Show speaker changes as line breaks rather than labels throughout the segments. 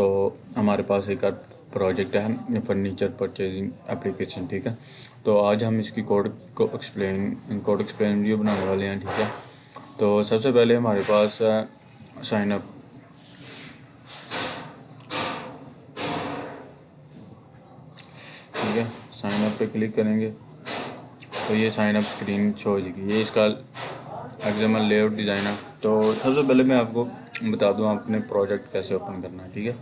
तो हमारे पास एक प्रोजेक्ट है फर्नीचर परचेजिंग एप्लीकेशन, ठीक है। तो आज हम इसकी कोड एक्सप्लेन वीडियो बनाने वाले हैं, ठीक है। तो सबसे पहले हमारे पास साइन अप, ठीक है। साइन अप पे क्लिक करेंगे तो ये साइन अप स्क्रीन शो हो जाएगी। ये इसका एक्सएमएल लेआउट डिज़ाइन है। तो सबसे पहले मैं आपको बता दूं अपने प्रोजेक्ट कैसे ओपन करना है, ठीक है।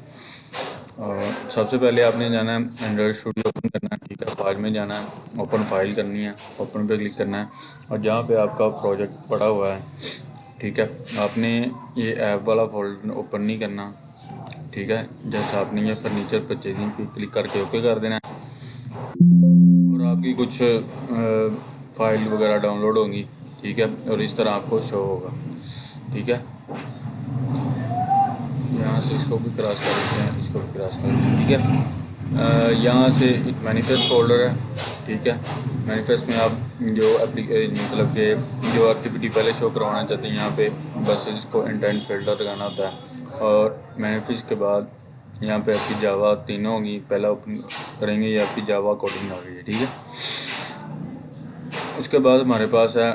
और सबसे पहले आपने जाना है एंड्रॉयड स्टूडियो ओपन करना है, ठीक है। फाइल में जाना है, ओपन फाइल करनी है, ओपन पे क्लिक करना है और जहाँ पे आपका प्रोजेक्ट पड़ा हुआ है, ठीक है, आपने ये ऐप वाला फोल्डर ओपन नहीं करना, ठीक है। जैसे आपने ये फर्नीचर परचेजिंग पे क्लिक करके ओके कर देना है और आपकी कुछ फाइल वगैरह डाउनलोड होंगी, ठीक है। और इस तरह आपको शो होगा, ठीक है। यहाँ से इसको भी क्रॉस कर देते हैं, इसको भी क्रॉस कर देते हैं, ठीक है। यहाँ से एक मैनिफेस्ट फोल्डर है, ठीक है। मैनिफेस्ट में आप जो मतलब कि जो एक्टिविटी पहले शो करवाना चाहते हैं यहाँ पे बस इसको इंटेंट फिल्टर लगाना होता है। और मैनिफेस्ट के बाद यहाँ पे आपकी जावा तीनों होंगी, पहला ओपन करेंगे ये आपकी जावा कोडिंग आ गई है, ठीक है। उसके बाद हमारे पास है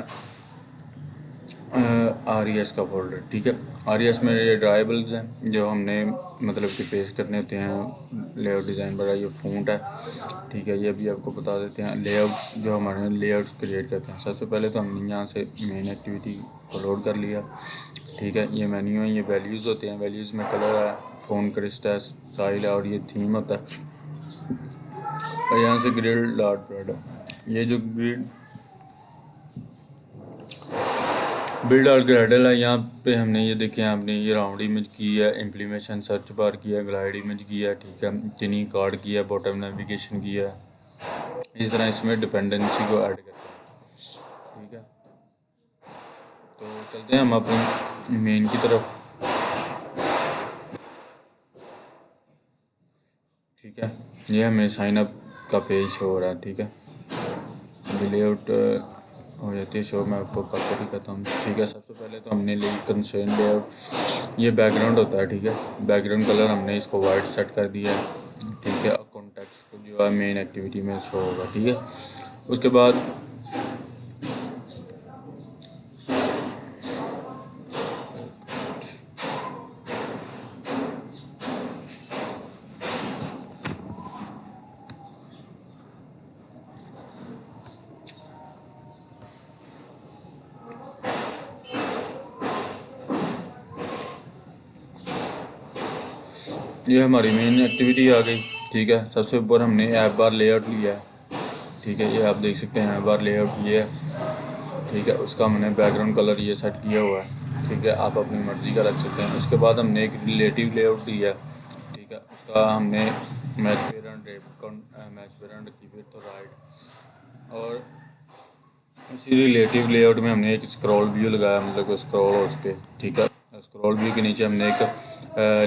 RES का फोल्डर, ठीक है। RES में ये ड्राइबल्स हैं जो हमने मतलब कि पेस्ट करने होते हैं। लेआउट डिज़ाइन बड़ा ये फ़ॉन्ट है, ठीक है। ये भी आपको बता देते हैं लेआउट्स जो हमारे लेआउट्स क्रिएट करते हैं। सबसे पहले तो हमने यहाँ से मेन एक्टिविटी को लोड कर लिया, ठीक है। ये मेन्यू है, ये वैल्यूज़ होते हैं, वैल्यूज़ में कलर है, फ़ॉन्ट क्रिस्ट है, स्टाइल है और ये थीम होता है। और यहाँ से ग्रिल्ड डॉट ब्रेड है, ये जो बिल्ड और ग्रेडल है। यहाँ पे हमने ये देखें, आपने ये राउंड इमेज की है, इम्प्लीमेशन सर्च बार किया है, ग्लाइड इमेज किया है, ठीक है। टिनी कार्ड किया है, बॉटम नेविगेशन किया है। इस तरह इसमें डिपेंडेंसी को ऐड करते हैं, ठीक है। तो चलते हैं हम अपनी मेन की तरफ, ठीक है। ये हमें साइन अप का पेज शो हो रहा है, ठीक है। लेआउट हो जाती है शो, मैं आपको कॉपी करता हूँ, ठीक है। सबसे पहले तो हमने ली कंस्ट्रेंट लेआउट, ये बैकग्राउंड होता है, ठीक है। बैकग्राउंड कलर हमने इसको वाइट सेट कर दिया है, ठीक है। और कॉन्टेक्स्ट जो है मेन एक्टिविटी में शो होगा, ठीक है। उसके बाद ये हमारी मेन एक्टिविटी आ गई, ठीक है। सबसे ऊपर हमने ऐप बार लेआउट लिया है, ठीक है। ये आप देख सकते हैं ऐप बार लेआउट ये है, ठीक है। उसका हमने बैकग्राउंड कलर ये सेट किया हुआ है, ठीक है। आप अपनी मर्ज़ी का रख सकते हैं। उसके बाद हमने एक रिलेटिव लेआउट दिया है, ठीक है। उसका हमने मैच पेरेंट की विड्थ और हाइट, और उसी रिलेटिव लेआउट में हमने एक स्क्रॉल व्यू लगाया, मतलब स्क्रॉल हो सके, ठीक है। स्क्रॉल व्यू के नीचे हमने एक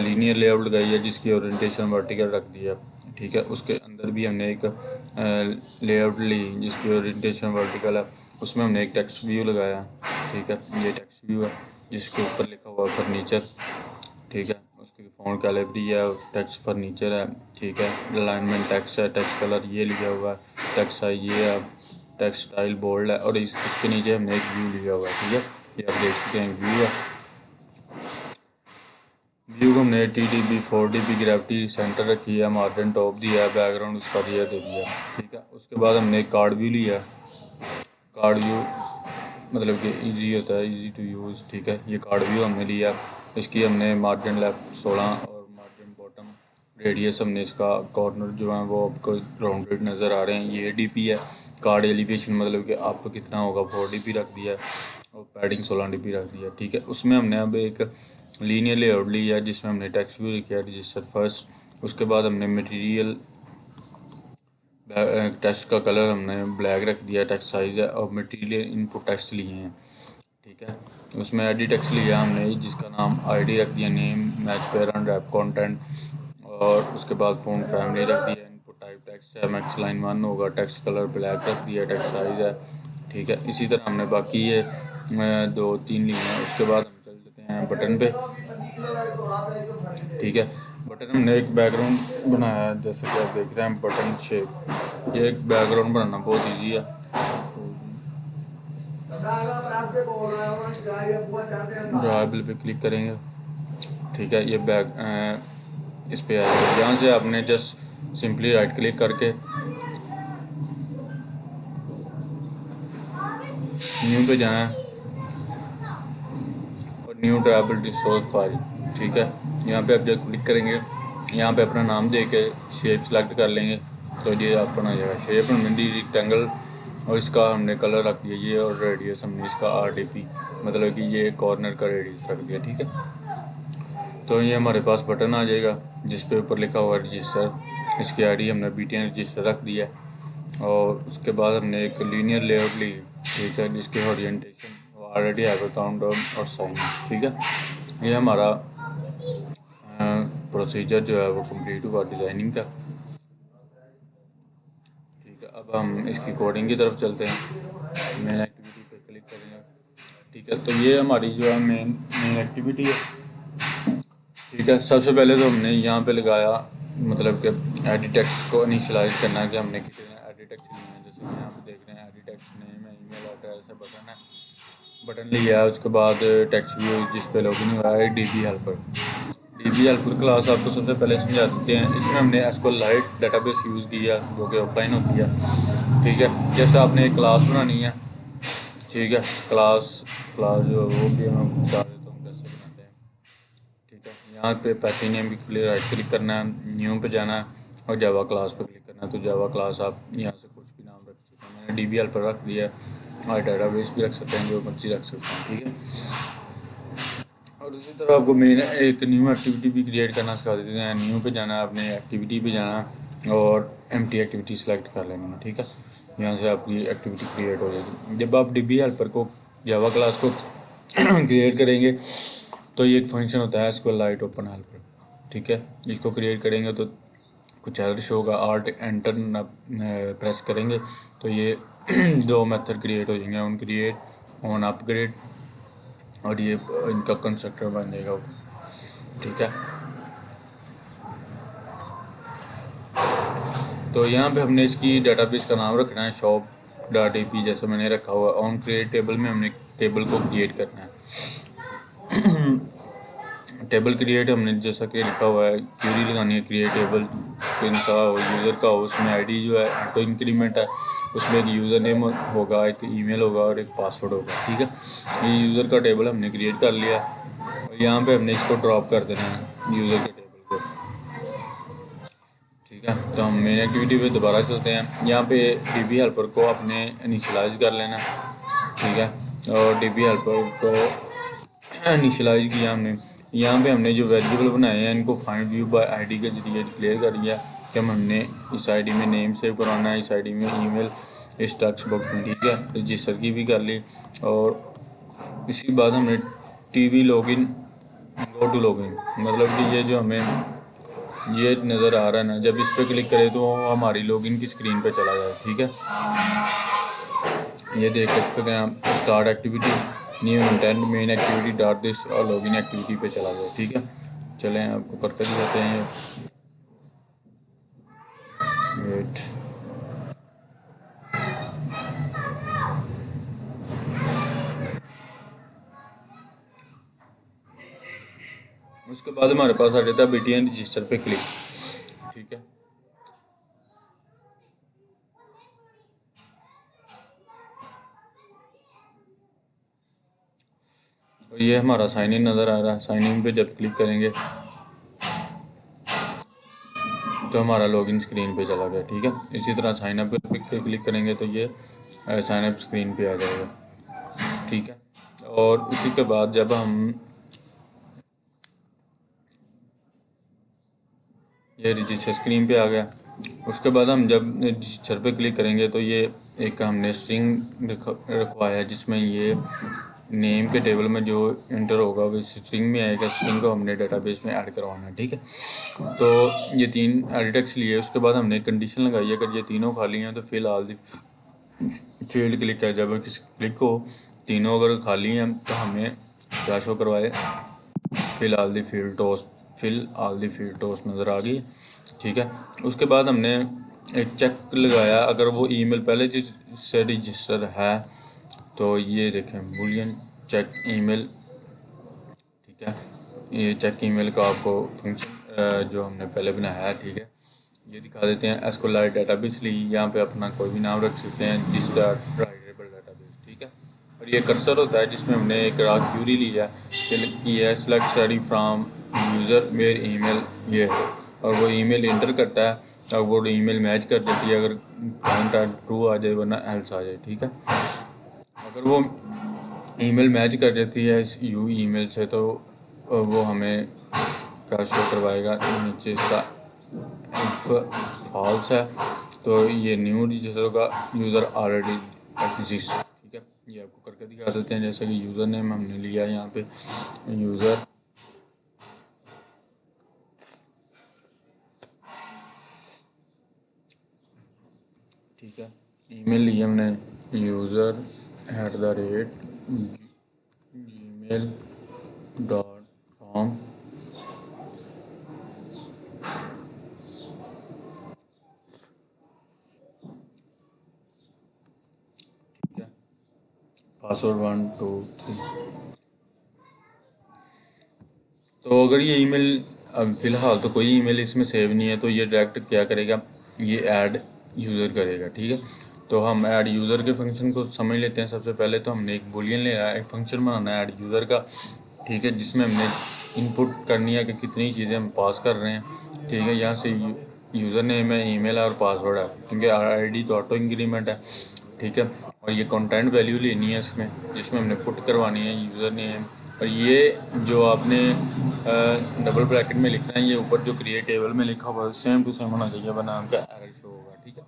लीनियर लेआउट लगाई है जिसकी ओरिएंटेशन वर्टिकल रख दी है, ठीक है। उसके अंदर भी हमने एक लेआउट ली जिसकी ओरिएंटेशन वर्टिकल है, उसमें हमने एक टेक्स्ट व्यू लगाया, ठीक है। ये टेक्स्ट व्यू है जिसके ऊपर लिखा हुआ फर्नीचर, ठीक है। उसकी फ़ॉन्ट कैलिब्री है, टेक्स्ट फर्नीचर है, ठीक है। अलाइनमेंट टेक्स्ट है, टेक्स्ट कलर ये लिखा हुआ है, टेक्स्ट साइज ये है, टेक्स्ट स्टाइल बोल्ड है और इसके नीचे हमने एक व्यू लिया हुआ है, ठीक है। ये आप देख सकते हैं व्यू है। व्यू को हमने TDP 4DP ग्रेविटी सेंटर रखी है, मार्जिन टॉप दिया है, बैकग्राउंड उसका दिया दे दिया, ठीक है। उसके बाद हमने एक कार्ड व्यू लिया, कार्ड व्यू मतलब कि इजी होता है, इजी टू यूज़, ठीक है। ये कार्ड व्यू हमने लिया, इसकी हमने मार्जिन लेफ्ट 16 और मार्जिन बॉटम रेडियस हमने इसका कॉर्नर जो है वो आपको राउंडेड नज़र आ रहे हैं। ये DP है, कार्ड एलिवेशन मतलब कि आप कितना होगा 4DP रख दिया और पैडिंग 16DP रख दिया, ठीक है। उसमें हमने अब एक लीनियर लेआउट लिया जिसमें हमने टेक्स्ट व्यू किया रजिस्टर फर्स्ट। उसके बाद हमने मटेरियल टेक्स्ट का कलर हमने ब्लैक रख दिया, टेक्स्ट साइज़ है और मटेरियल इनपुट टेक्स्ट लिए हैं, ठीक है। उसमें एडी टेक्स्ट लिया हमने जिसका नाम ID रख दिया, name match parent wrap content, और उसके बाद फ़ॉन्ट फैमिली रख दिया, इनपुट टाइप टेक्स्ट है, मैक्स लाइन 1 होगा, टेक्स्ट कलर ब्लैक रख दिया, टेक्स्ट साइज़ है, ठीक है। इसी तरह हमने बाकी ये 2-3 लिए हैं। उसके बाद हम चल जाते हैं बटन पे, ठीक है। बटन हमने एक बैकग्राउंड बनाया है, जैसे कि आप देख रहे हैं बटन शेप। ये एक बैकग्राउंड बनाना बहुत इजी है। ड्राइबल पे क्लिक करेंगे, ठीक है। ये इस पे आएगा। यहाँ से आपने जस्ट सिंपली राइट क्लिक करके न्यू पे जाना है और न्यू ड्राइबल रिसोर्स फाइल, ठीक है। यहाँ पे आप जब क्लिक करेंगे, यहाँ पे अपना नाम दे के शेप सेलेक्ट कर लेंगे तो ये आपका आ जाएगा। शेप हमने दी रेक्टेंगल और इसका हमने कलर रख दिया ये, और रेडियस हमने इसका RDP, मतलब कि ये कॉर्नर का रेडियस रख दिया, ठीक है। तो ये हमारे पास बटन आ जाएगा जिस पे ऊपर लिखा हुआ रजिस्टर। इसकी ID हमने BTN रजिस्टर रख दिया, और उसके बाद हमने एक लीनियर लेआउट ली, ठीक है, जिसके ओरिएंटेशन ऑलरेडी हैव अकाउंट और साइन, ठीक है। ये हमारा प्रोसीजर जो है वो कंप्लीट हुआ डिज़ाइनिंग का, ठीक है। अब हम इसकी कोडिंग की तरफ चलते हैं। मेन एक्टिविटी पे क्लिक करेंगे, ठीक है। तो ये हमारी जो है मेन एक्टिविटी है, ठीक है। सबसे पहले तो हमने यहाँ पे लगाया, मतलब कि एडिट टेक्स्ट को इनिशियलाइज करना है कि हमने कितने एडिट टेक्स्ट लिए हैं। जैसे कि यहाँ पे देख रहे हैं एडिट टेक्स्ट नेम है, ईमेल एड्रेस है, बटन लिया है। उसके बाद टेक्स्ट व्यू जिस पे लॉगिन हुआ है DB हेल्पर क्लास आपको सबसे पहले समझा देते हैं। इसमें हमने SQLite डेटाबेस यूज़ किया जो कि ऑफलाइन होती है, ठीक है। जैसे आपने एक क्लास बनानी है, ठीक है। क्लास जो वो भी मैं बता देता हूँ कैसे बनाते हैं, ठीक है। यहाँ पे पैकेज नेम भी क्लियर राइट क्लिक करना है, न्यू पे जाना है और जावा क्लास पे क्लिक करना है। तो जावा क्लास आप यहाँ से कुछ भी नाम रख सकते हैं। मैंने DB हेल्पर रख दिया है, और डेटाबेस भी रख सकते हैं, जो मर्जी रख सकते हैं, ठीक है। और उसी तरह आपको मेन एक न्यू एक्टिविटी भी क्रिएट करना सिखा देते हैं। न्यू पे जाना है, अपने एक्टिविटी पे जाना है और एम्प्टी एक्टिविटी सेलेक्ट कर लेनी है, ठीक है। यहाँ से आपकी एक्टिविटी क्रिएट हो जाएगी। जब आप DB हेल्पर को जावा क्लास को क्रिएट करेंगे तो ये एक फंक्शन होता है SQLite ओपन हेल्पर, ठीक है। इसको क्रिएट करेंगे तो कुछ एरर शो होगा, Alt Enter प्रेस करेंगे तो ये दो मेथड क्रिएट हो जाएंगे, ऑन क्रिएट ऑन अपग्रेड, और ये इनका कंस्ट्रक्टर बन जाएगा, ठीक है। तो यहाँ पे हमने इसकी डेटाबेस का नाम रखना है shop.ap, जैसे मैंने रखा हुआ। ऑन क्रिएट टेबल में हमने टेबल को क्रिएट करना है। टेबल क्रिएट हमने जैसा कि लिखा हुआ है, क्वेरी लगानी है क्रिएट टेबल, सा हो यूज़र का हो, उसमें ID जो है ऑटो इंक्रीमेंट है, उसमें एक यूज़र नेम होगा, एक ईमेल होगा और एक पासवर्ड होगा, ठीक है। ये यूज़र का टेबल हमने क्रिएट कर लिया और यहाँ पे हमने इसको ड्रॉप कर देना है यूज़र के टेबल को, ठीक है। तो हम मेन एक्टिविटी पे दोबारा चलते हैं। यहाँ पे DB हेल्पर को अपने इनिशियलाइज़ कर लेना, ठीक है। और DB हेल्पर को इनिशियलाइज़ किया हमने। यहाँ पे हमने जो वेरिएबल बनाए हैं इनको फाइंड व्यू बाय ID के जरिए डिक्लेयर कर दिया कि हमने इस ID में नेम सेव कराना है, इस ID में ईमेल, इस टेक्स्ट बॉक्स में, ठीक है। रजिस्टर की भी कर ली, और इसके बाद हमने TV login go to login, मतलब कि ये जो हमें ये नज़र आ रहा है ना, जब इस पर क्लिक करें तो हमारी लॉगिन की स्क्रीन पे चला जाए, ठीक है। ये देख सकते हैं आप, start activity new intent main activity dot this और लॉगिन एक्टिविटी पे चला गया, ठीक है। चलें आपको करते दिखाते हैं। वेट, उसके बाद हमारे पास आ जाता है BTN रजिस्टर पे क्लिक, ठीक है। तो ये हमारा साइन इन नज़र आ रहा है। साइन इन पे जब क्लिक करेंगे तो हमारा लॉगिन स्क्रीन पे चला गया, ठीक है। इसी तरह साइन अप पे क्लिक करेंगे तो ये साइन अप स्क्रीन पे आ जाएगा, ठीक है। और उसी के बाद जब हम ये रजिस्टर स्क्रीन पे आ गया, उसके बाद हम जब रजिस्टर पे क्लिक करेंगे तो ये एक हमने स्ट्रिंग रखवाया है जिसमें ये नेम के टेबल में जो इंटर होगा वो स्ट्रिंग में आएगा। स्ट्रिंग को हमने डेटाबेस में ऐड करवाना है, ठीक है। तो ये 3 एडिटेक्स लिए, उसके बाद हमने कंडीशन लगाई है अगर ये तीनों खाली हैं तो फिलहाल फील्ड क्लिक है। जब किसी क्लिक हो तीनों अगर खाली हैं तो हमें क्या शो करवाए, फिलहाल दी फील्ड टोस्ट फिल ऑल द फ़ोटोज़ नज़र आ गई, ठीक है। उसके बाद हमने एक चेक लगाया, अगर वो ईमेल पहले से रजिस्टर है तो ये देखें बुलियन चेक ईमेल, ठीक है। ये चेक ईमेल का आपको फंक्शन जो हमने पहले बनाया है, ठीक है, ये दिखा देते हैं। एसक्यूएल डेटाबेस ली, यहाँ पे अपना कोई भी नाम रख सकते हैं, दिस राइटेबल डेटाबेस, ठीक है। और ये कर्सर होता है जिसमें हमने एक क्यूरी लिया कि ये सेलेक्ट स्टडी फ्राम यूज़र मेर ईमेल, ये है, और वो ईमेल इंटर करता है और वो ईमेल मैच कर देती है, अगर काउंट ट्रू आ जाए वरना एल्स आ जाए, ठीक है। अगर वो ईमेल मैच कर देती है इस यू ईमेल से तो वो हमें क्या शो करवाएगा नीचे इसका, फॉल्स है तो ये न्यू रजिस्टर होगा, यूज़र ऑलरेडी एग्जिस्ट, ठीक है। ये आपको करके दिखा देते हैं, जैसे कि यूज़र नेम हमने लिया यहाँ पे यूज़र, ठीक है। ईमेल ली हमने user@gmail.com, ठीक है। पासवर्ड 1 2 3। तो अगर ये ईमेल अब फ़िलहाल तो कोई ईमेल इसमें सेव नहीं है, तो ये डायरेक्ट क्या करेगा, ये ऐड यूज़र करेगा, ठीक है। तो हम ऐड यूज़र के फंक्शन को समझ लेते हैं। सबसे पहले तो हमने एक बुलियन लेना है, एक फंक्शन बनाना है ऐड यूज़र का, ठीक है, जिसमें हमने इनपुट करनी है कि कितनी चीज़ें हम पास कर रहे हैं, ठीक है। यहाँ से यूज़र नेम है, ईमेल है और पासवर्ड है, क्योंकि आईडी तो ऑटो इंक्रीमेंट है, ठीक है। और ये कंटेंट वैल्यू लेनी है इसमें, जिसमें हमने पुट करवानी है यूज़र नेम, और ये जो आपने डबल ब्रैकेट में लिखना है, ये ऊपर जो क्रिएट टेबल में लिखा हुआ है सेम टू सेम होना चाहिए, वरना आपका एरर शो होगा, ठीक है।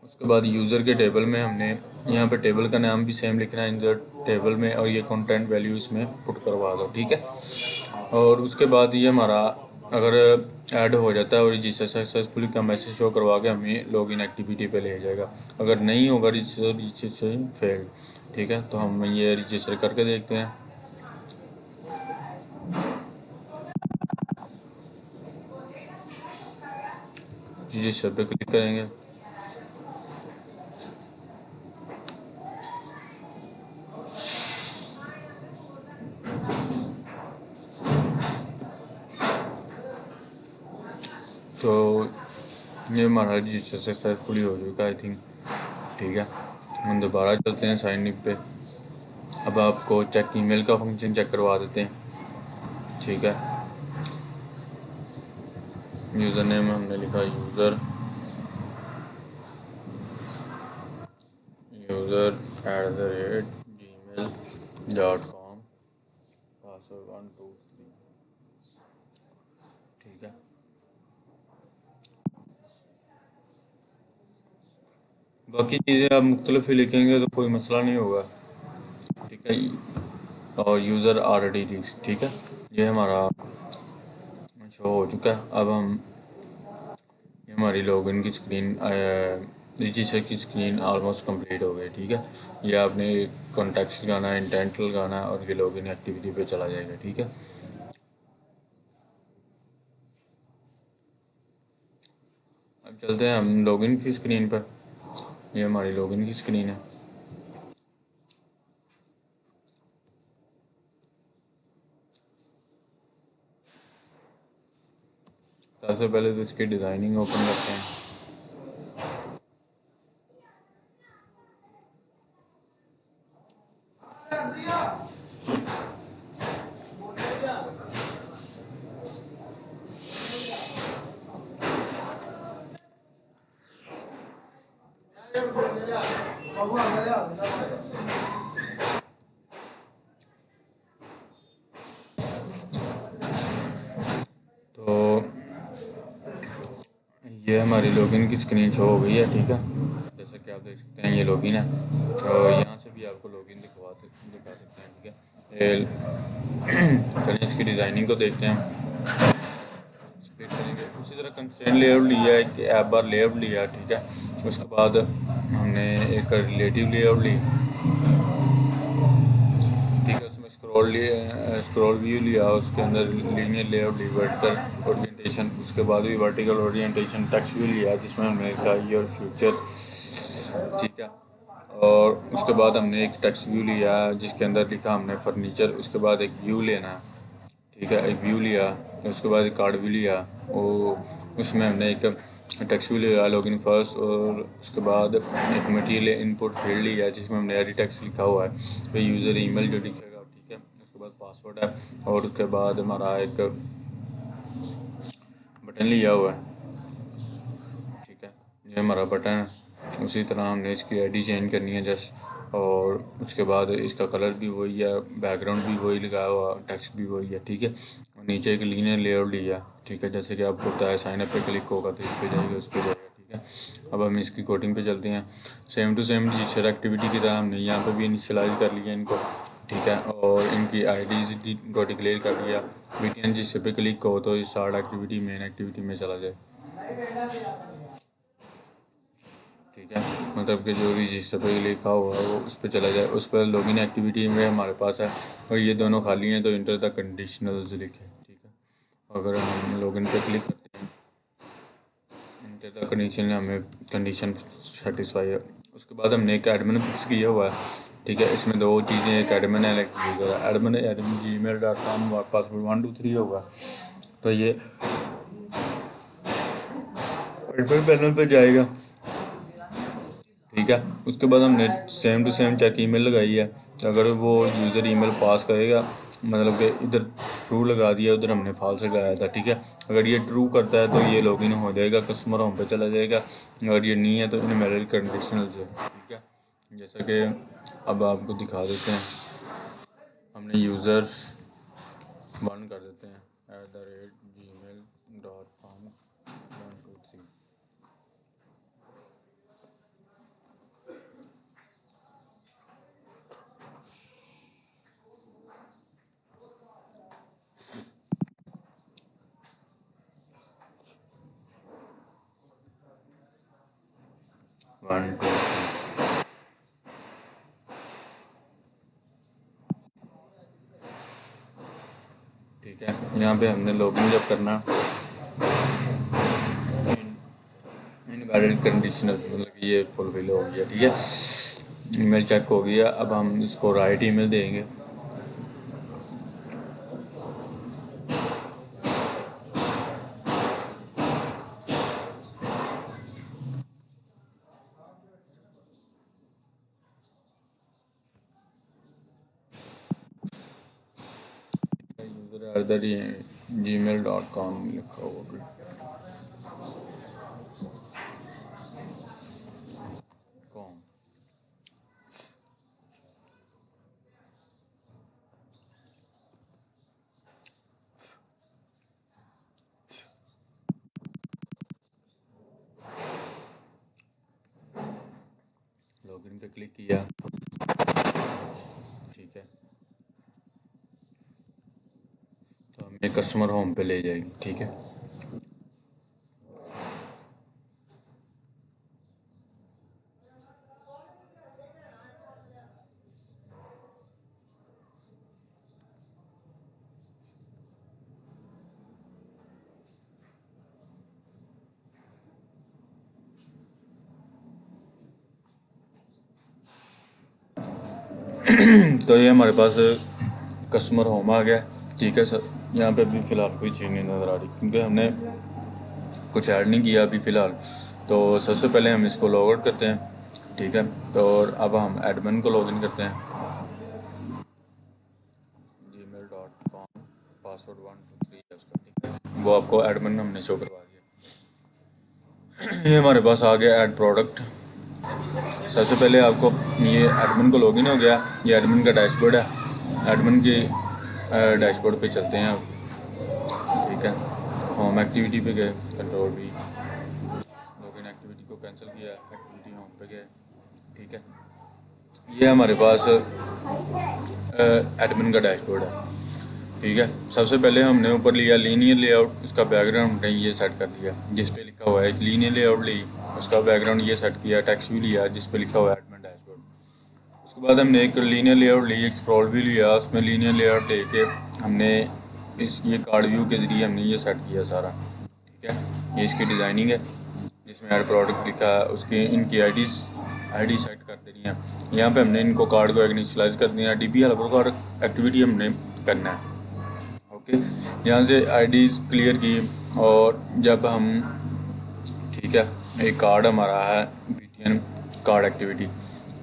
उसके बाद यूज़र के टेबल में हमने यहाँ पे टेबल का नाम भी सेम लिखना है इंसर्ट टेबल में, और ये कंटेंट वैल्यू इसमें पुट करवा दो, ठीक है। और उसके बाद ये हमारा अगर ऐड हो जाता है और रजिस्टर सक्सेसफुली का मैसेज शो करवा के हमें लॉगिन एक्टिविटी पे ले जाएगा। अगर नहीं होगा रजिस्ट्रेशन फेल्ड, ठीक है, तो हम ये रजिस्टर करके देखते हैं। रजिस्टर पे क्लिक करेंगे, तो ये हमारा रजिस्टर सक्सेसफुली हो चुका है आई थिंक, ठीक है। हम दोबारा चलते हैं साइन इन पे। अब आपको चेक ईमेल का फंक्शन चेक करवा देते हैं, ठीक है। यूज़र नेम हमने लिखा user@gmail.com, पासवर्ड 1 2 3, ठीक है। बाकी चीज़ें आप मुख्तलिफ ही लिखेंगे तो कोई मसला नहीं होगा, ठीक है। और यूज़र ऑलरेडी लिस्ट, ठीक है, ये हमारा शो हो चुका है। अब हम ये हमारी लॉगिन की स्क्रीन, रजिस्टर की स्क्रीन ऑलमोस्ट कंप्लीट हो गई, ठीक है। ये आपने कॉन्टेक्स्ट लगाना है, इंटेंट लगाना है और ये लॉगिन एक्टिविटी पे चला जाएगा, ठीक है। अब चलते हैं हम लॉगिन की स्क्रीन पर। ये हमारी लॉगिन की स्क्रीन है। सबसे पहले तो इसकी डिज़ाइनिंग ओपन करते हैं। तो ये हमारी लॉगिन की स्क्रीन शो हो गई है, ठीक है। जैसे कि आप देख सकते हैं ये लॉगिन है, और यहाँ से भी आपको लॉगिन दिखा सकते हैं, ठीक है। चलिए इसकी डिज़ाइनिंग को देखते हैं, स्प्लिट करेंगे। उसी तरह कंस्ट्रेंट लेआउट लिया है, कि ऐप बार लेआउट लिया, ठीक है। उसके बाद हमने एक रिलेटिव लेआउट ली, ठीक है। उसमें स्क्रॉल व्यू लिया, उसके अंदर लीनियर लेआउट ली, वर्टिकल ओरिएंटेशन, उसके बाद भी वर्टिकल ओरिएंटेशन, टेक्स्ट व्यू लिया जिसमें हमने लिखा योर फ्यूचर, ठीक है। और उसके बाद हमने एक टेक्स्ट व्यू लिया जिसके अंदर लिखा हमने फर्नीचर, उसके बाद एक व्यू लेना है, ठीक है, एक व्यू लिया, उसके बाद एक कार्ड व्यू लिया, और उसमें हमने एक टेक्स्ट व्यू लिया लॉगिन फर्स्ट, और उसके बाद एक मटेरियल इनपुट फील्ड लिया जिसमें हमने एडिट टेक्स्ट लिखा हुआ है, तो यूज़र ईमेल जो लिखेगा, ठीक है। उसके बाद पासवर्ड है, और उसके बाद हमारा एक बटन लिया हुआ है, ठीक है, ये हमारा बटन है। उसी तरह हमने इसकी आईडी चेंज करनी है जस्ट, और उसके बाद इसका कलर भी वही है, बैकग्राउंड भी वही लगाया हुआ, टेक्स्ट भी वही है, ठीक है। और नीचे एक लीनियर लेआउट लिया, ठीक है, जैसे कि आपको पता है साइन अप पे क्लिक होगा तो इस पर जाएगा, उस पर जाएगा, ठीक है। अब हम इसकी कोडिंग पे चलते हैं। Same to same register activity की तरह हमने यहाँ पे भी इनिशियलाइज कर लिया इनको, ठीक है, और इनकी आईडीज को डिक्लेयर कर दिया। बीटीएन जिससे पे क्लिक हो तो स्टार्ट एक्टिविटी मेन एक्टिविटी में चला जाए, ठीक है, मतलब कि जो रजिस्टर पे लिखा हुआ है वो उस पर चला जाए। उस पर लॉगिन एक्टिविटी में हमारे पास है, और ये दोनों खाली हैं तो इंटर द कंडीशनल्स लिखे, ठीक है। अगर हम लॉगिन पे क्लिक करते हैं, इंटर द कंडीशन, हमें कंडीशन सेटिस्फाई है। उसके बाद हमने एक एडमिन फिक्स किया हुआ है, ठीक है। इसमें दो चीज़ें, एक एडमिन है, एक यूज़र है। एडमिन gmail.com पासवर्ड 1 2 3 होगा, तो ये एडमिन पैनल पर जाएगा, ठीक है। उसके बाद हमने same to same check email लगाई है, अगर वो यूज़र ईमेल पास करेगा, मतलब कि इधर ट्रू लगा दिया, उधर हमने फॉल्स लगाया था, ठीक है। अगर ये ट्रू करता है तो ये लॉगिन हो जाएगा, कस्टमर होम पे चला जाएगा। अगर ये नहीं है तो इनवैलिड कंडीशनल से, ठीक है। जैसा कि अब आपको दिखा देते हैं, हमने यूज़र्स 1 कर देते हैं @gmail.com 1 2 3, वन टू ठीक है। यहाँ पे हमने लॉगिन जब करना, इनवैलिड कंडीशनल, मतलब कि ये फुलफिल हो गया, ठीक है, ईमेल चेक हो गया। अब हम इसको राइट ईमेल देंगे, यूज़र gmail.com लिखा होगा, कॉम, लॉगिन पे क्लिक किया, ठीक है, तो हमें कस्टमर होम पे ले जाएगी, ठीक है। तो ये हमारे पास कस्टमर होम आ गया, ठीक है सर। यहाँ पे अभी फ़िलहाल कोई चीज़ नहीं नज़र आ रही क्योंकि हमने कुछ ऐड नहीं किया अभी फ़िलहाल। तो सबसे पहले हम इसको लॉग आउट करते हैं, ठीक है। तो और अब हम एडमिन को लॉगिन करते हैं, gmail.com पासवर्ड 1 2 3 है उसका, ठीक है। वो आपको एडमिन हमने शो करवा दिया। ये हमारे पास आ गया ऐड प्रोडक्ट। सबसे पहले आपको ये एडमिन को लॉगिन हो गया, ये एडमिन का डैशबोर्ड है। एडमिन के डैशबोर्ड पे चलते हैं अब, ठीक है। होम एक्टिविटी पे गए, कंट्रोल भी, लॉगिन एक्टिविटी को कैंसिल किया, एक्टिविटी होम पे गए, ठीक है। ये हमारे पास एडमिन का डैशबोर्ड है, ठीक है। सबसे पहले हमने ऊपर लिया लीनियर लेआउट, उसका बैकग्राउंड हमने ये सेट कर दिया जिस पे लिखा हुआ है लीनियर लेआउट ली, उसका बैकग्राउंड ये सेट किया। टेक्स्ट भी लिया जिस पे लिखा हुआ है एडमिन डैशबोर्ड, उसके बाद हमने एक लीनियर लेआउट ली, एक स्क्रॉल व्यू लिया, उसमें लीनियर लेआउट लेके हमने ये कार्ड व्यू के ज़रिए हमने ये सेट किया सारा, ठीक है। ये इसकी डिज़ाइनिंग है जिसमें ऐड प्रोडक्ट लिखा है, उसकी इनकी आईडी सेट कर देनी है। यहाँ पे हमने इनको कार्ड को इनिशियलाइज कर दिया, डीबी हेल्पर कार्ड एक्टिविटी हमने करना है, ओके। यहाँ से आईडी क्लियर की और जब हम, ठीक है, एक कार्ड हमारा है BTN कार्ड एक्टिविटी,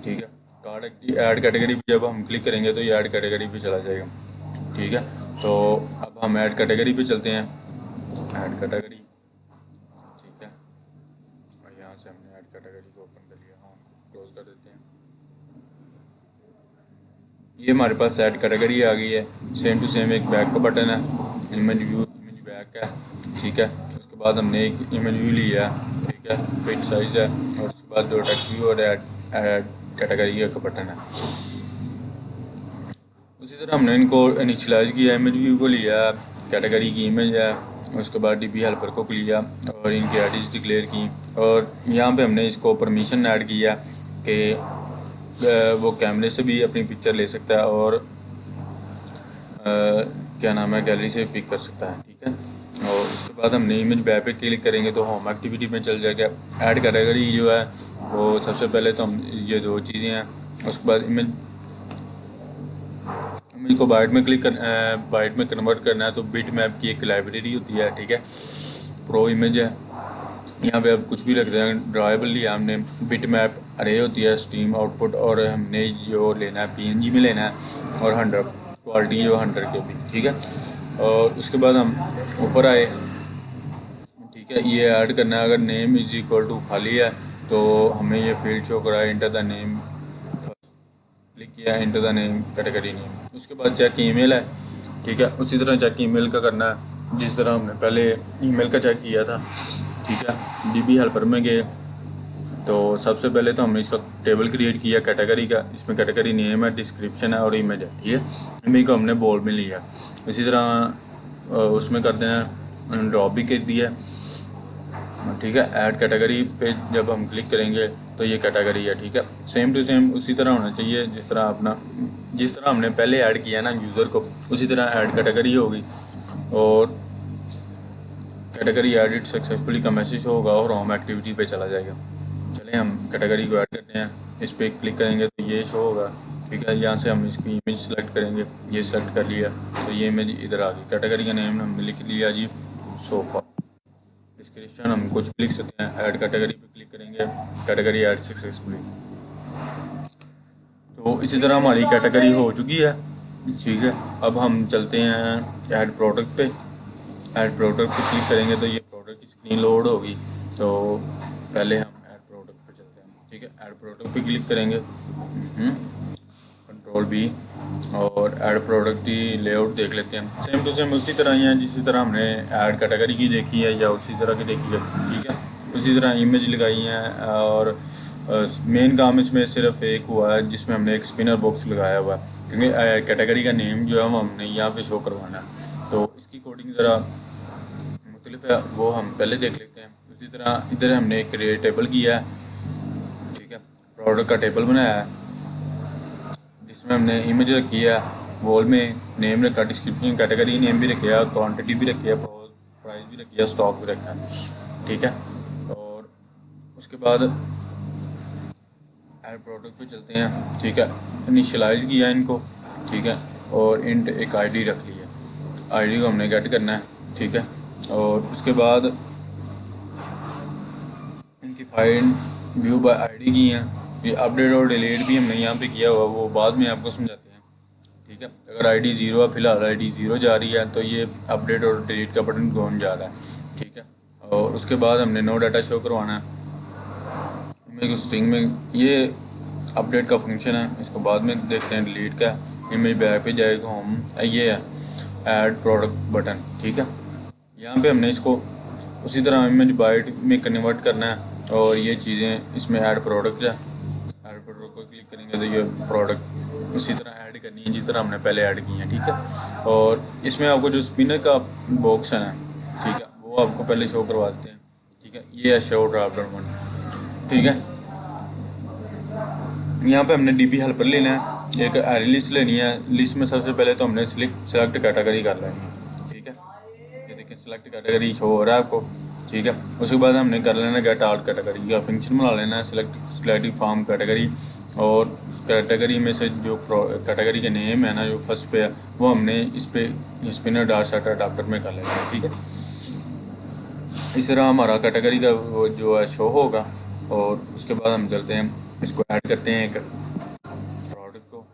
ठीक है। कार्ड ऐड कैटेगरी पे जब हम क्लिक करेंगे तो ये ऐड कैटेगरी पे चला जाएगा, ठीक है। तो अब हम ऐड कैटेगरी पे चलते हैं, ऐड कैटेगरी, ठीक है। और यहाँ से हमने ऐड कैटेगरी को ओपन कर लिया, हाँ क्लोज कर देते हैं। ये हमारे पास ऐड कैटेगरी आ गई है। सेम टू सेम एक बैक का बटन है, इमेज व्यू, इमेज बैक है, ठीक है। उसके बाद हमने एक इमेज व्यू लिया है, ठीक है, फिट साइज है, और उसके बाद दो टेक्स्ट व्यू और ऐड कैटेगरी का बटन है। उसी तरह हमने इनको इनिशियलाइज किया, इमेज व्यू को लिया, कैटेगरी की इमेज है, उसके बाद डीबी हेल्पर को लिया और इनकी आईडीज डिक्लेयर की, और यहाँ पे हमने इसको परमिशन ऐड किया कि वो कैमरे से भी अपनी पिक्चर ले सकता है और क्या नाम है, गैलरी से पिक कर सकता है, ठीक है। और उसके बाद हमने इमेज बैक पे क्लिक करेंगे तो होम एक्टिविटी में चल जाएगा। ऐड कैटेगरी जो है वो सबसे पहले तो हम ये दो चीज़ें हैं, उसके बाद इमेज को बाइट में बाइट में कन्वर्ट करना है तो बिट मैप की एक लाइब्रेरी होती है, ठीक है, प्रो इमेज है। यहाँ पे अब कुछ भी लगता है, ड्राइबल लिया हमने, बिट मैप अरे होती है, स्ट्रीम आउटपुट, और हमने जो लेना है PNG में लेना है, और 100 क्वालिटी जो 100 KB, ठीक है। और उसके बाद हम ऊपर आए, ठीक है, ये ऐड करना है। अगर नेम इज इक्वल टू खाली है तो हमें ये फील्ड शो करा है, इंटर द नेम, क्लिक किया, enter the name, category name. उसके बाद चेक ईमेल है, ठीक है। उसी तरह चेक ईमेल का करना है जिस तरह हमने पहले ईमेल का चेक किया था, ठीक है। डीबी हेल्पर में गए तो सबसे पहले तो हमने इसका टेबल क्रिएट किया कैटेगरी का, इसमें कैटेगरी नेम है, डिस्क्रिप्शन है और इमेज है, ठीक है। इमेज को हमने बोल्ड में लिया। इसी तरह उसमें कर देना, ड्रॉप भी कर दिया, ठीक है। ऐड कैटेगरी पे जब हम क्लिक करेंगे तो ये कैटेगरी है, ठीक है। सेम टू सेम उसी तरह होना चाहिए जिस तरह हमने पहले ऐड किया ना यूज़र को, उसी तरह ऐड कैटेगरी होगी और कैटेगरी एडिट सक्सेसफुली का मैसेज होगा और होम एक्टिविटी पे चला जाएगा। चलें हम कैटेगरी को ऐड करते हैं, इस पर क्लिक करेंगे तो ये शो होगा, ठीक है। यहाँ से हम इसकी इमेज सेलेक्ट करेंगे, ये सेलेक्ट कर लिया तो ये इमेज इधर आ गई। कैटेगरी का नेम हमने लिख लिया जी सोफ़ा, डिस्क्रिप्शन हम कुछ भी लिख सकते हैं। ऐड कैटेगरी पे क्लिक करेंगे, कैटेगरी ऐड सक्सेसफुली। तो इसी तरह हमारी कैटेगरी हो चुकी है, ठीक है। अब हम चलते हैं ऐड प्रोडक्ट पे। ऐड प्रोडक्ट पे क्लिक करेंगे तो ये प्रोडक्ट की स्क्रीन लोड होगी। तो पहले हम ऐड प्रोडक्ट पे चलते हैं, ठीक है। ऐड प्रोडक्ट पे क्लिक करेंगे, कंट्रोल B, और ऐड प्रोडक्ट की लेआउट देख लेते हैं। सेम टू सेम उसी तरह ही है जिसी तरह हमने ऐड कैटेगरी की देखी है या उसी तरह की देखी है, ठीक है। उसी तरह इमेज लगाई है और मेन काम इसमें सिर्फ एक हुआ है जिसमें हमने एक स्पिनर बॉक्स लगाया हुआ है क्योंकि कैटेगरी का नेम जो है वो हमने यहाँ पे शो करवाना है। तो इसकी कोडिंग ज़रा मुख्तलिफ है, वो हम पहले देख लेते हैं। उसी तरह इधर हमने एक क्रिएट टेबल किया है, ठीक है, प्रोडक्ट का टेबल बनाया है जिसमें हमने इमेज रखी है, वॉल में नेम रखा, डिस्क्रिप्शन कैटेगरी नेम भी रखा, क्वांटिटी भी रखी है, प्राइस भी रखी है, स्टॉक भी रखा है, ठीक है। और उसके बाद ऐड प्रोडक्ट पे चलते हैं, ठीक है। इनिशियलाइज़ किया इनको, ठीक है, और इंट एक आईडी रख ली है, आईडी को हमने गेट करना है, ठीक है। और उसके बाद इनकी फाइंड व्यू बाय आईडी की है, ये अपडेट और डिलीट भी हमने यहाँ पे किया हुआ, वो बाद में आपको समझाते हैं, ठीक है। अगर आईडी 0 है, फिलहाल आईडी 0 जा रही है तो ये अपडेट और डिलीट का बटन कौन जा रहा है, ठीक है। और उसके बाद हमने नो डाटा शो करवाना है इमेज स्ट्रिंग में, ये अपडेट का फंक्शन है, इसको बाद में देखते हैं। डिलीट का इमेज बैक पे जाएगा, होम ये है ऐड प्रोडक्ट बटन, ठीक है। यहाँ पे हमने इसको उसी तरह इमेज बाइट में कन्वर्ट करना है और ये चीज़ें इसमें ऐड प्रोडक्ट है, ऐड प्रोडक्ट को क्लिक करेंगे तो ये प्रोडक्ट उसी तरह ऐड करनी है जिस तरह हमने पहले ऐड की है, ठीक है। और इसमें आपको जो स्पिनर का बॉक्स है ना, ठीक है, वो आपको पहले शो करवा देते हैं, ठीक है। ये है शो ड्रॉप डाउन, ठीक है। यहाँ पे हमने डीबी हेल्पर लेना है, एक एरे लिस्ट लेनी है। लिस्ट में सबसे पहले तो हमने सेलेक्ट कैटेगरी कर लेनी है, ठीक है। ये देखिए सेलेक्ट कैटेगरी शो हो रहा है आपको, ठीक है। उसके बाद हमने कर लेना गेट आउट कैटेगरी का फंक्शन बना लेना है, सेलेक्टिव फॉर्म कैटेगरी। और कैटेगरी में से जो कैटेगरी के नेम है ना, जो फर्स्ट पे है, वो हमने इस पे ना डाटा सेट अडाप्टर में कर लेना है, ठीक है। इस तरह हमारा कैटेगरी का वो जो है शो होगा। और उसके बाद हम चलते हैं, इसको ऐड करते हैं एक प्रोडक्ट को।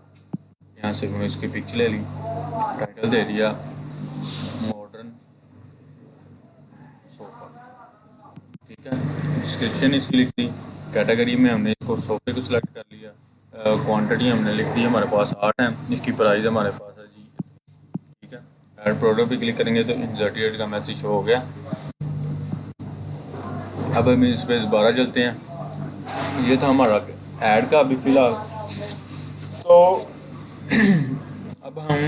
यहाँ से मैं इसकी पिक्चर ले ली, टाइटल दे दिया मॉडर्न सोफ़ा, ठीक है। डिस्क्रिप्शन इसकी लिख दी। कैटेगरी में हमने इसको सोफ़े को सिलेक्ट कर लिया। क्वांटिटी हमने लिख दी, हमारे पास 8 है। इसकी प्राइस हमारे पास है जी, ठीक है। ऐड प्रोडक्ट पे क्लिक करेंगे तो इंसर्टेड का मैसेज शो हो गया। अब हम इस पर दोबारा चलते हैं। ये था हमारा ऐड का अभी फ़िलहाल। तो अब हम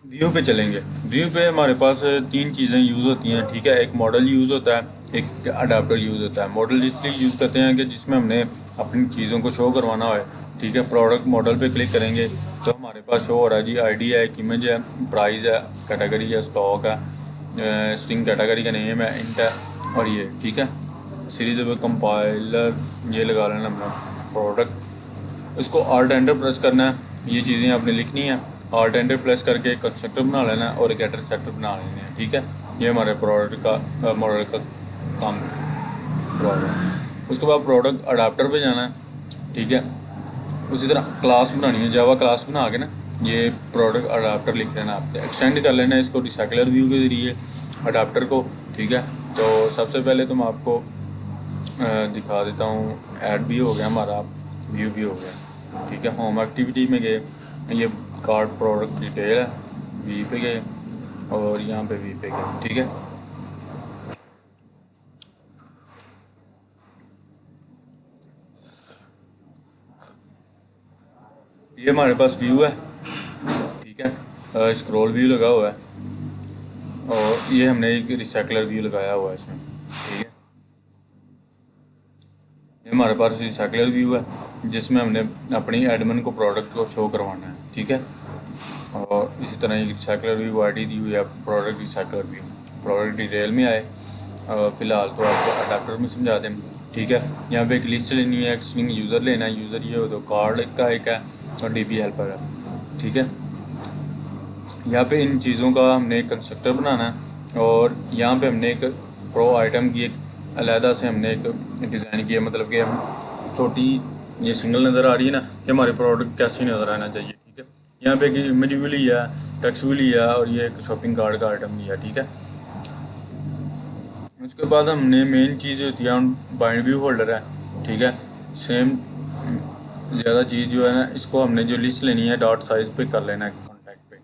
व्यू पे चलेंगे। व्यू पे हमारे पास 3 चीज़ें यूज़ होती हैं, ठीक है। एक मॉडल यूज़ होता है, एक अडाप्टर यूज़ होता है। मॉडल इसलिए यूज़ करते हैं कि जिसमें हमने अपनी चीज़ों को शो करवाना हो, ठीक है। प्रोडक्ट मॉडल पे क्लिक करेंगे तो हमारे पास शो हो रहा है जी आईडी है, एक इमेज है, प्राइस है, कैटेगरी है, स्टॉक है, स्ट्रिंग कैटेगरी का नेम है, इंट है, और ये, ठीक है। सीरीज कंपाइलर ये लगा लेना अपना प्रोडक्ट। इसको ऑल्ट एंटर प्रेस करना है, ये चीज़ें आपने लिखनी है। ऑल्ट एंटर प्रेस करके एक कंस्ट्रक्टर बना लेना है और एक गेटर सेटर बना लेना है, ठीक है। ये हमारे प्रोडक्ट का मॉडल का काम प्रोडक्ट। उसके बाद प्रोडक्ट अडाप्टर पे जाना है, ठीक है। उसी तरह क्लास बनानी है, जावा क्लास बना के ना ये प्रोडक्ट अडाप्टर लिख लेना, आप एक्सटेंड कर लेना है इसको रिसाइकलर व्यू के ज़रिए अडाप्टर को, ठीक है। तो सबसे पहले तो मैं आपको दिखा देता हूँ। ऐड भी हो गया हमारा, व्यू भी हो गया, ठीक है। होम एक्टिविटी में गए, ये कार्ड प्रोडक्ट डिटेल है, वी पे गए और यहाँ पे वी पे गए, ठीक है। ये हमारे पास व्यू है, ठीक है। स्क्रॉल व्यू लगा हुआ है और ये हमने एक रिसाइकलर व्यू लगाया हुआ है इसमें, ठीक है। ये हमारे पास रिसाइकलर व्यू है जिसमें हमने अपनी एडमिन को प्रोडक्ट को शो करवाना है, ठीक है। और इसी तरह एक रिसाइकलर व्यू आईडी दी हुई है, product recycler view. Product detail में आए, फ़िलहाल तो आपको अडाप्टर में समझा दें, ठीक है। यहाँ पे एक लिस्ट लेनी है, एक स्ट्रिंग यूज़र लेना है, यूज़र ये हो तो कार्ड का एक है और डीबी हेल्पर है, ठीक है। यहाँ पे इन चीज़ों का हमने एक कंस्ट्रक्टर बनाना है और यहाँ पे हमने एक प्रो आइटम की एक अलहदा से हमने एक डिज़ाइन किया, मतलब कि हम छोटी ये सिंगल नज़र आ रही है ना, कि हमारे प्रोडक्ट कैसे नज़र आना चाहिए, ठीक है। यहाँ पे एक इमेज भी लिया है, टेक्स्ट भी लिया है और ये एक शॉपिंग कार्ड का आइटम लिया, ठीक है। उसके बाद हमने मेन चीज़ होती है बाइंड व्यू होल्डर है, ठीक है। सेम ज़्यादा चीज़ जो है ना, इसको हमने जो लिस्ट लेनी है डॉट साइज पे कर लेना है कॉन्टैक्ट पे।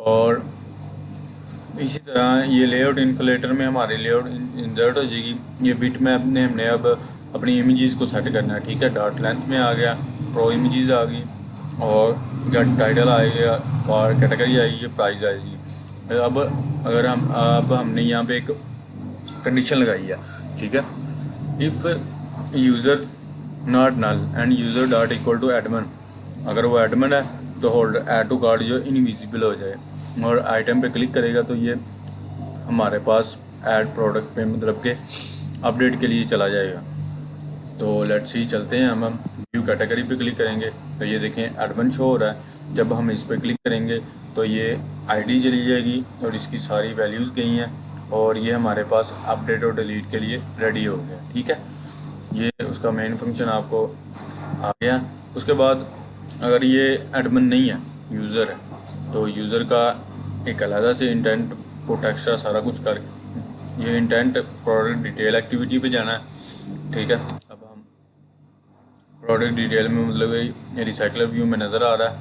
और इसी तरह ये लेआउट इन्फ्लेटर में हमारी लेआउट इंसर्ट हो जाएगी। ये बिट मैप ने हमने अब अपनी इमेजेस को सेट करना है, ठीक है। डॉट लेंथ में आ गया, प्रो इमेजेस आ गई और गेट टाइटल आएगा और कैटेगरी आएगी, प्राइस आएगी। अब हमने यहाँ पे एक कंडीशन लगाई है, ठीक है। If user not null and user dot equal to admin, अगर वो एडमिन है तो होल्डर ऐड टू कार्ड जो इनविजिबल हो जाए और आइटम पे क्लिक करेगा तो ये हमारे पास ऐड प्रोडक्ट पे मतलब के अपडेट के लिए चला जाएगा। तो लेट्स सी चलते हैं, हम व्यू कैटेगरी पे क्लिक करेंगे तो ये देखें एडमिन शो हो रहा है। जब हम इस पर क्लिक करेंगे तो ये आईडी चली जाएगी और इसकी सारी वैल्यूज़ गई हैं और ये हमारे पास अपडेट और डिलीट के लिए रेडी हो गया, ठीक है। ये उसका मेन फंक्शन आपको आ गया। उसके बाद अगर ये एडमिन नहीं है, यूज़र है, तो यूज़र का एक अलग से इंटेंट पुट एक्स्ट्रा सारा कुछ कर, ये इंटेंट प्रोडक्ट डिटेल एक्टिविटी पे जाना है, ठीक है। अब हम प्रोडक्ट डिटेल में मतलब ये रिसाइकलर व्यू में नज़र आ रहा है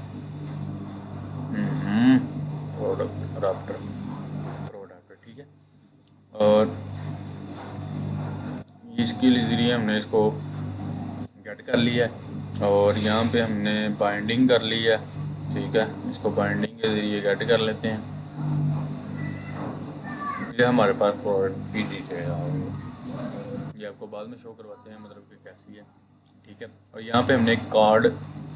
प्रोडक्ट अडाप्टर, ठीक है। और इसके ज़रिए हमने इसको गेट कर लिया है और यहाँ पे हमने बाइंडिंग कर ली है, ठीक है। इसको बाइंडिंग के ज़रिए गेट कर लेते हैं। ये हमारे पास प्रोडक्ट की डिटेल आ गई, ये आपको बाद में शो करवाते हैं मतलब कि कैसी है, ठीक है। और यहाँ पे हमने कार्ड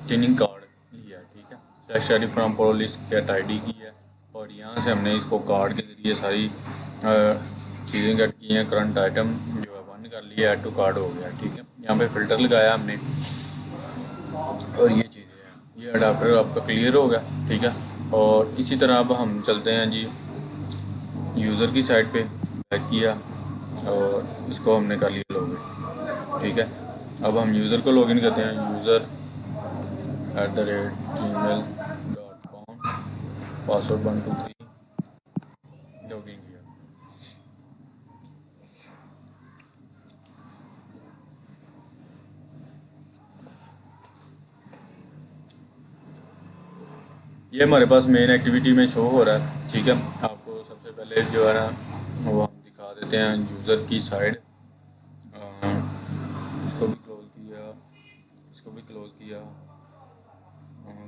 टिनिंग कार्ड लिया है, ठीक है। Select from pro list get ID की है और यहाँ से हमने इसको कार्ड के ज़रिए सारी चीज़ें कट की हैं। करंट आइटम जो है वन कर लिया, ऐड टू कार्ड हो गया, ठीक है। यहाँ पे फ़िल्टर लगाया हमने और ये चीज़ें हैं, ये अडाप्टर आपका क्लियर हो गया, ठीक है। और इसी तरह अब हम चलते हैं जी यूज़र की साइड पे, बैक किया और इसको हमने कर लिया लॉगिन, ठीक है। अब हम यूज़र को लॉगिन करते हैं, user@gmail.com, पासवर्ड 123, लॉगिन किया। ये हमारे पास मेन एक्टिविटी में शो हो रहा है, ठीक है। आपको सबसे पहले जो है ना वो हम दिखा देते हैं यूज़र की साइड। इसको भी क्लोज किया, इसको भी क्लोज किया।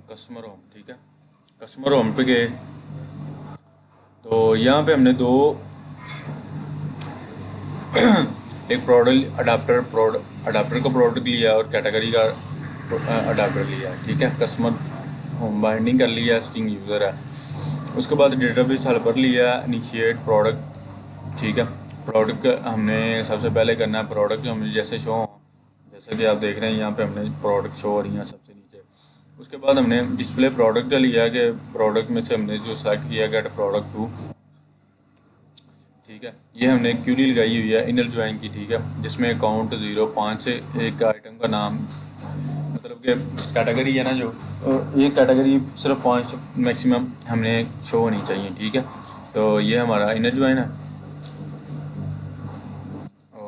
कस्टमर होम, ठीक है। कस्टमर होम पे गए तो यहाँ पे हमने दो एक प्रोडक्ट अडाप्टर का प्रोडक्ट लिया और कैटेगरी का अडाप्टर लिया, ठीक है। कस्टमर होम बाइंडिंग कर लिया, स्ट्रिंग यूज़र है। उसके बाद डेटाबेस हेल्पर लिया, इनिशिएट प्रोडक्ट, ठीक है। प्रोडक्ट हमने सबसे पहले करना है प्रोडक्ट जो हमें जैसे शो हो, जैसे कि आप देख रहे हैं यहाँ पे हमने प्रोडक्ट शो हो रही हैं सबसे नीचे। उसके बाद हमने डिस्प्ले प्रोडक्ट लिया कि प्रोडक्ट में से हमने जो सेलेक्ट किया गेट प्रोडक्ट टू, ठीक है। ये हमने क्यूरी लगाई हुई है इनर ज्वाइन की, ठीक है, जिसमें अकाउंट 05 से एक आइटम का नाम, मतलब कि कैटेगरी है ना जो, ये कैटेगरी सिर्फ 5 मैक्सिमम हमने शो होनी चाहिए, ठीक है। तो ये हमारा इनर ज्वाइन है।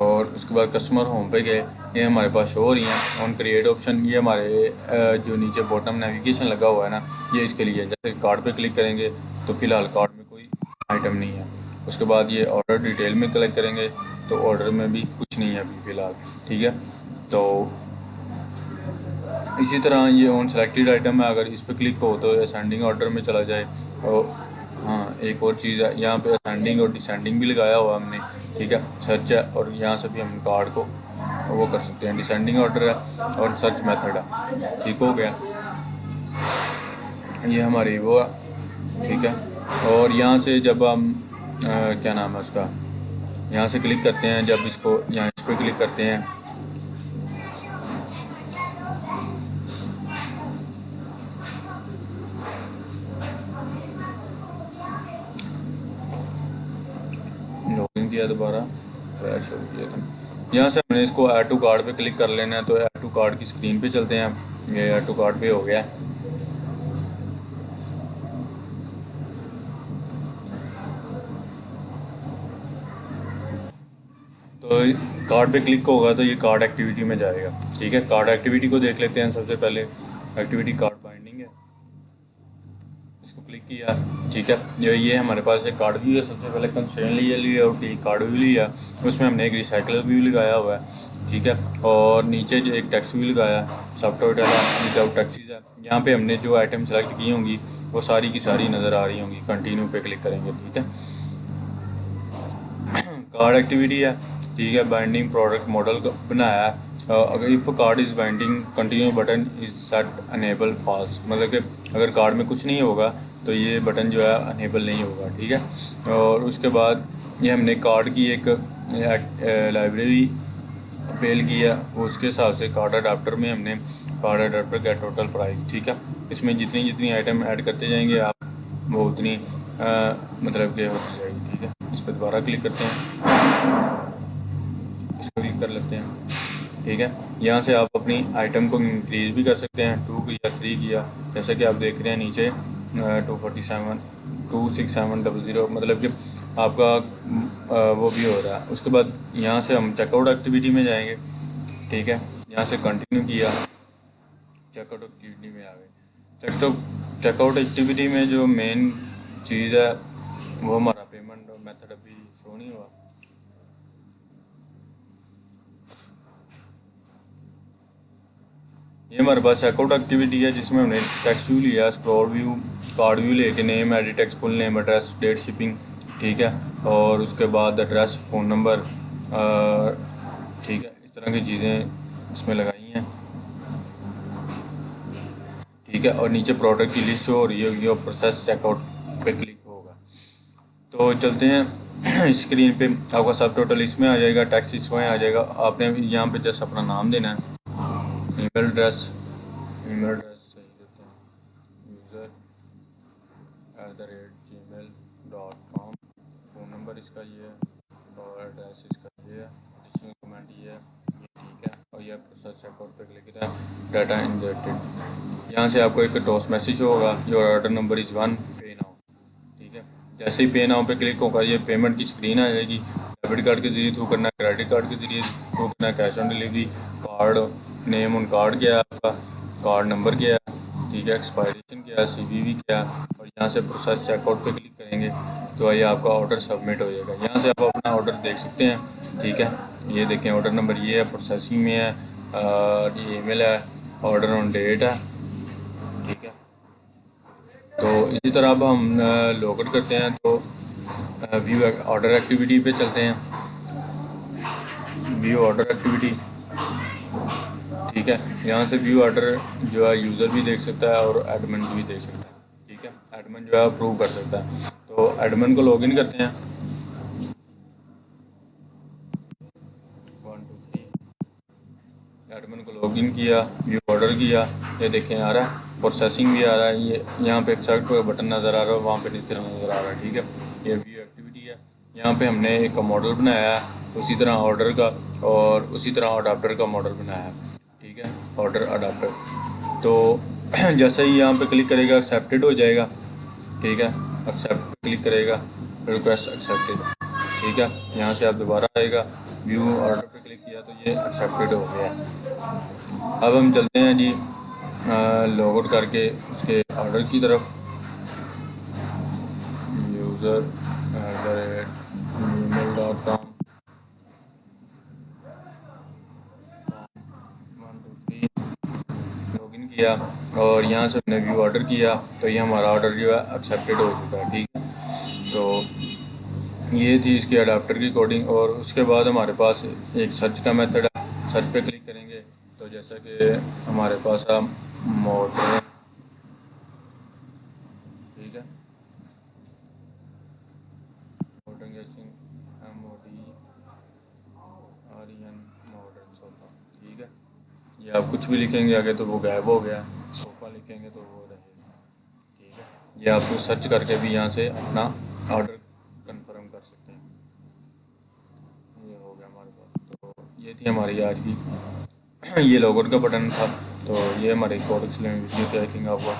और उसके बाद कस्टमर होम पे गए, ये हमारे पास शो हो रही हैं ऑन क्रिएट ऑप्शन। ये हमारे जो नीचे बॉटम नेविगेशन लगा हुआ है ना, ये इसके लिए, जैसे कार्ड पे क्लिक करेंगे तो फ़िलहाल कार्ड में कोई आइटम नहीं है। उसके बाद ये ऑर्डर डिटेल में क्लिक करेंगे तो ऑर्डर में भी कुछ नहीं है अभी फ़िलहाल, ठीक है। तो इसी तरह ये ऑन सेलेक्टेड आइटम है, अगर इस पर क्लिक हो तो असेंडिंग ऑर्डर में चला जाए। और हाँ, एक और चीज़ है, यहाँ पे असेंडिंग और डिसेंडिंग भी लगाया हुआ हमने, ठीक है। सर्च है और यहाँ से भी हम कार्ड को वो कर सकते हैं, डिसेंडिंग ऑर्डर है और सर्च मेथड है, ठीक हो गया। ये हमारी वो है, ठीक है। और यहाँ से जब हम क्या नाम है उसका, यहाँ से क्लिक करते हैं, जब इसको यहाँ इस पर क्लिक करते हैं लॉगिन किया, दोबारा क्रैश हो गया था। यहाँ से हमने इसको ऐड टू कार्ड पे क्लिक कर लेना है, तो ऐड टू कार्ड की स्क्रीन पे चलते हैं। ये ऐड टू कार्ड पे हो गया। तो कार्ड पे क्लिक होगा तो ये कार्ड एक्टिविटी में जाएगा, ठीक है। कार्ड एक्टिविटी को देख लेते हैं सबसे पहले। एक्टिविटी कार्ड बाइंडिंग है, इसको क्लिक किया, ठीक है। ये हमारे पास एक कार्ड व्यू है। सबसे पहले कंस्ट्रेंट लिया और कार्ड व्यू लिया, उसमें हमने एक रिसाइकलर व्यू लगाया हुआ है, ठीक है। और नीचे जो एक टैक्स व्यू लगाया, सब टोटल विदाउट टैक्सीज है। यहाँ पे हमने जो आइटम सेलेक्ट की होंगी वो सारी की सारी नज़र आ रही होंगी। कंटिन्यू पे क्लिक करेंगे, ठीक है। कार्ड एक्टिविटी है, ठीक है। बाइंडिंग प्रोडक्ट मॉडल बनाया है। अगर if card is binding continue button is set enable false, मतलब कि अगर कार्ड में कुछ नहीं होगा तो ये बटन जो है अनेबल नहीं होगा, ठीक है। और उसके बाद ये हमने कार्ड की एक लाइब्रेरी अपील की है, उसके हिसाब से कार्ड अडाप्टर में हमने कार्ड अडाप्टर का टोटल प्राइस, ठीक है। इसमें जितनी जितनी आइटम ऐड करते जाएंगे आप, वो उतनी मतलब कि होती जाएगी, ठीक है। इस पर दोबारा क्लिक करते हैं, इसको क्लिक कर लेते हैं, ठीक है। यहाँ से आप अपनी आइटम को इंक्रीज़ भी कर सकते हैं, 2 किया 3 किया, जैसे कि आप देख रहे हैं नीचे 247 26700, मतलब कि आपका वो भी हो रहा है। उसके बाद यहाँ से हम चेकआउट एक्टिविटी में जाएंगे, ठीक है। यहाँ से कंटिन्यू किया, चेकआउट एक्टिविटी में आ गए। चेकआउट एक्टिविटी में जो मेन चीज़ है वो हमारा पेमेंट मेथड अभी शो नहीं हुआ। ये हमारे पास चेकआउट एक्टिविटी है, जिसमें हमने टेक्स्ट व्यू लिया, स्क्रॉल व्यू, कार्ड व्यू लेके name, edit text, full name, address, date, shipping, ठीक है। और उसके बाद एड्रेस, फ़ोन नंबर, ठीक है। इस तरह की चीज़ें इसमें लगाई हैं। ठीक है, और नीचे प्रोडक्ट की लिस्ट शो हो रही होगी और प्रोसेस चेकआउट पे क्लिक होगा। तो चलते हैं स्क्रीन पे, आपका सब टोटल इसमें आ जाएगा, टैक्स इसमें आ जाएगा। आपने यहाँ पे जस्ट अपना नाम देना है, ईमेल एड्रेस सही देते हैं, user@gmail.com, फ़ोन नंबर इसका ये है और एड्रेस इसका ये है, एडिशनल कमेंट ये है, ये ठीक है। और यह प्रोसेस चेकआउट पे क्लिक किया, डाटा इंजर्टेड। यहाँ से आपको एक टॉस मैसेज होगा, योर ऑर्डर नंबर इज़ 1, पे नाउ। ठीक है, जैसे ही पे नाउ पे क्लिक होगा ये पेमेंट की स्क्रीन आ जाएगी। डेबिट कार्ड के जरिए थ्रू करना है, क्रेडिट कार्ड के जरिए थ्रू करना है, cash on delivery, card name on card क्या है आपका, कार्ड नंबर क्या है, ठीक है, एक्सपायरेशन क्या है, CVV क्या है, और यहाँ से प्रोसेस चेकआउट पे क्लिक करेंगे तो ये आपका ऑर्डर सबमिट हो जाएगा। यहाँ से आप अपना ऑर्डर देख सकते हैं। ठीक है, ये देखें ऑर्डर नंबर ये है, प्रोसेसिंग में है, ये ईमेल है, ऑर्डर ऑन डेट है। ठीक है, तो इसी तरह अब हम लॉग आउट करते हैं तो व्यू ऑर्डर एक्टिविटी पे चलते हैं, व्यू ऑर्डर एक्टिविटी। ठीक है, यहाँ से व्यू ऑर्डर जो है यूज़र भी देख सकता है और एडमिन भी देख सकता है। ठीक है, एडमिन जो है अप्रूव कर सकता है। तो एडमिन को लॉगिन करते हैं, 1 2 3, एडमिन को लॉगिन किया, व्यू ऑर्डर किया, ये देखें आ रहा है, प्रोसेसिंग भी आ रहा है, ये यहाँ पे एक्सेप्ट का बटन नज़र आ रहा है, वहाँ पे नीचे नज़र आ रहा है। ठीक है, ये व्यू एक्टिविटी है। यहाँ पे हमने एक मॉडल बनाया है, उसी तरह ऑर्डर का और उसी तरह अडाप्टर का मॉडल बनाया है। ठीक है, ऑर्डर अडाप्टर। तो जैसे ही यहाँ पे क्लिक करेगा एक्सेप्टेड हो जाएगा। ठीक है, एक्सेप्ट पे क्लिक करेगा, रिक्वेस्ट एक्सेप्टेड। ठीक है, यहाँ से आप दोबारा आएगा, व्यू ऑर्डर पे क्लिक किया तो ये एक्सेप्टेड हो गया। अब हम चलते हैं जी लॉग आउट करके उसके ऑर्डर की तरफ, user@gmail.com, 1 2 3 लॉगिन किया और यहाँ से हमने व्यू ऑर्डर किया तो ये हमारा ऑर्डर जो है एक्सेप्टेड हो चुका है। ठीक है, तो ये थी इसके अडाप्टर की कोडिंग। और उसके बाद हमारे पास एक सर्च का मेथड है, सर्च पे क्लिक करेंगे तो जैसा कि हमारे पास मोटर, ठीक है, modern guessing MODRN modern sofa. ठीक है, ये आप कुछ भी लिखेंगे आगे तो वो गायब हो गया, सोफ़ा लिखेंगे तो वो रहेगा। ठीक है, ये आप सर्च करके भी यहाँ से अपना ऑर्डर कंफर्म कर सकते हैं। ये हो गया हमारे पास। तो ये थी हमारी आज की ये लॉग आउट का बटन था। तो ये हमारी कोड एक्सप्लेन वीडियो थी। आई थिंक आपको